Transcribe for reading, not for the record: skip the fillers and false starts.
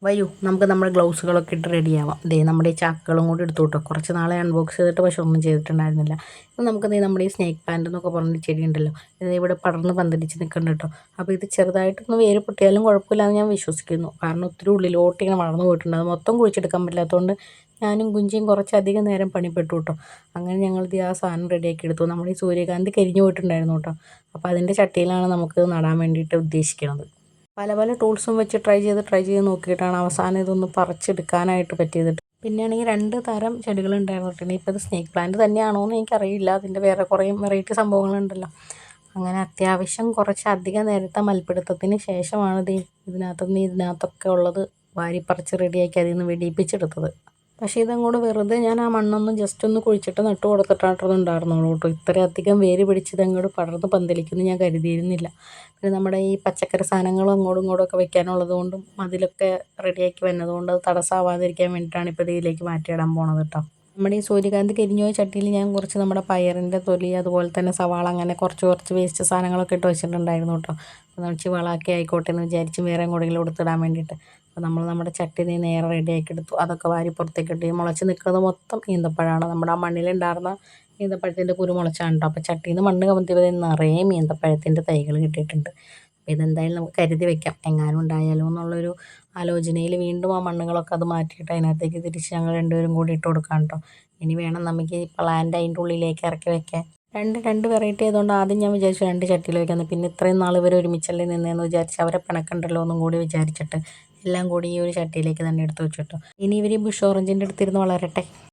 വരൂ നമുക്ക് നമ്മുടെ ഗ്ലൗസുകളൊക്കെ ഇട്ട് റെഡിയാവാം. ദേ നമ്മുടെ ഈ ചാക്കുകളും കൂടി എടുത്തു കേട്ടോ. കുറച്ച് നാളെ അൺബോക്സ് ചെയ്തിട്ട് പക്ഷെ ഒന്നും ചെയ്തിട്ടുണ്ടായിരുന്നില്ല. ഇപ്പം നമുക്ക് നമ്മുടെ ഈ സ്നേക്ക് പ്ലാന്റ് എന്നൊക്കെ പറഞ്ഞ ചെടി ഉണ്ടല്ലോ, ഇത് ഇവിടെ പടർന്ന് പന്തലിച്ച് നിൽക്കുന്നുണ്ട് കേട്ടോ. അപ്പോൾ ഇത് ചെറുതായിട്ടൊന്ന് വേര് പൊട്ടിയാലും കുഴപ്പമില്ലാന്ന് ഞാൻ വിശ്വസിക്കുന്നു. കാരണം ഒത്തിരി ഉള്ളിലോട്ട് ഇങ്ങനെ വളർന്നു പോയിട്ടുണ്ട്. അത് മൊത്തം കുഴിച്ചെടുക്കാൻ പറ്റാത്തതുകൊണ്ട് ഞാനും കുഞ്ചിയും കുറച്ചധികം നേരം പണിപ്പെട്ടു കേട്ടോ. അങ്ങനെ ഞങ്ങളിത് ആ സാധനം റെഡിയാക്കി എടുത്തു. നമ്മുടെ ഈ സൂര്യകാന്തി കരിഞ്ഞു പോയിട്ടുണ്ടായിരുന്നു കേട്ടോ. അപ്പോൾ അതിൻ്റെ ചട്ടിയിലാണ് നമുക്ക് നടാൻ വേണ്ടിയിട്ട് ഉദ്ദേശിക്കുന്നത്. പല പല ടൂൾസും വെച്ച് ട്രൈ ചെയ്ത് നോക്കിയിട്ടാണ് അവസാനം ഇതൊന്ന് പറിച്ചെടുക്കാനായിട്ട് പറ്റിയത്. പിന്നെയാണെങ്കിൽ രണ്ട് തരം ചെടികൾ ഉണ്ടായിരുന്നു. പിന്നെ ഇപ്പോൾ ഇത് സ്നേക്ക് പ്ലാന്റ് തന്നെയാണോ എന്ന് എനിക്കറിയില്ല. അതിൻ്റെ വേറെ കുറേ വെറൈറ്റി സംഭവങ്ങളുണ്ടല്ലോ. അങ്ങനെ അത്യാവശ്യം കുറച്ച് അധികം നേരത്തെ മൽപ്പിടുത്തത്തിന് ശേഷമാണ് ഇതിനകത്തൊക്കെ ഉള്ളത് വാരിപ്പറിച്ച് റെഡിയാക്കി അതിൽ നിന്ന് വെടിയിപ്പിച്ചെടുത്തത്. പക്ഷേ ഇതങ്ങോട്ട് വെറുതെ ഞാൻ ആ മണ്ണൊന്ന് ജസ്റ്റ് ഒന്ന് കുഴിച്ചിട്ട് നട്ടു കൊടുത്തിട്ടാട്ടത് ഉണ്ടായിരുന്നുള്ളൂ കേട്ടോ. ഇത്രയധികം വേര് പിടിച്ചത് അങ്ങോട്ട് പടർന്ന് പന്തലിക്കുമെന്ന് ഞാൻ കരുതിയിരുന്നില്ല. പിന്നെ നമ്മുടെ ഈ പച്ചക്കറി സാധനങ്ങളും അങ്ങോട്ടും ഇങ്ങോട്ടും ഒക്കെ വെക്കാനുള്ളത് കൊണ്ടും അതിലൊക്കെ റെഡിയാക്കി വന്നതുകൊണ്ട് അത് തടസ്സമാവാതിരിക്കാൻ വേണ്ടിയിട്ടാണ് ഇപ്പോൾ ഇതിലേക്ക് മാറ്റിയിടാൻ പോണത് കേട്ടോ. നമ്മുടെ ഈ സൂര്യകാന്തി കരിഞ്ഞു പോയ ചട്ടിയിൽ ഞാൻ കുറച്ച് നമ്മുടെ പയറിൻ്റെ തൊലി, അതുപോലെ തന്നെ സവാള, അങ്ങനെ കുറച്ച് വേസ്റ്റ് സാധനങ്ങളൊക്കെ ഇട്ട് വെച്ചിട്ടുണ്ടായിരുന്നു കേട്ടോ. അപ്പോൾ നമ്മൾ വളമൊക്കെ ആയിക്കോട്ടെ എന്ന് വിചാരിച്ച് വേറെ എങ്ങോട്ടെങ്കിലും കൊടുത്തിടാൻ വേണ്ടിയിട്ട്. അപ്പോൾ നമ്മൾ നമ്മുടെ ചട്ടി നേരെ റെഡിയാക്കി എടുത്തു. അതൊക്കെ വാരി പുറത്തേക്ക് ഇട്ട് മുളച്ച് നിൽക്കുന്നത് മൊത്തം ഈന്തപ്പഴമാണ്. നമ്മുടെ ആ മണ്ണിലുണ്ടായിരുന്ന ഈന്തപ്പഴത്തിൻ്റെ കുരു മുളച്ചാണ് കേട്ടോ. അപ്പോൾ ചട്ടിയിൽ നിന്ന് മണ്ണ് കമത്തിയപ്പോൾ നിറയെ ഈന്തപ്പഴത്തിൻ്റെ തൈകൾ കിട്ടിയിട്ടുണ്ട്. അപ്പോൾ ഇതെന്തായാലും നമുക്ക് കരുതി വെക്കാം, എങ്ങാനും ഉണ്ടായാലോ എന്നുള്ളൊരു ആലോചനയിൽ വീണ്ടും ആ മണ്ണുകളൊക്കെ അത് മാറ്റിയിട്ട് അതിനകത്തേക്ക് തിരിച്ച് ഞങ്ങൾ രണ്ടുപേരും കൂടി ഇട്ട് കൊടുക്കാം കേട്ടോ. ഇനി വേണം നമുക്ക് ഈ പ്ലാന്റ് അതിൻ്റെ ഉള്ളിലേക്ക് ഇറക്കി വെക്കാൻ. രണ്ട് വെറൈറ്റി ആയതുകൊണ്ട് ആദ്യം ഞാൻ വിചാരിച്ചു രണ്ട് ചട്ടിയിൽ വെക്കാമെന്ന്. പിന്നെ ഇത്രയും നാൾ ഇവർ ഒരുമിച്ചല്ലേ നിന്നതെന്ന് വിചാരിച്ച് അവരെ പിണക്കണ്ടല്ലോ എന്നും കൂടി വിചാരിച്ചിട്ട് എല്ലാം കൂടി ഈ ഒരു ചട്ടിയിലേക്ക് തന്നെ എടുത്ത് വെച്ചിട്ടു. ഇനി ഇവർ ഈ ബുഷ് ഓറഞ്ചിൻ്റെ അടുത്തിരുന്ന് വളരട്ടെ.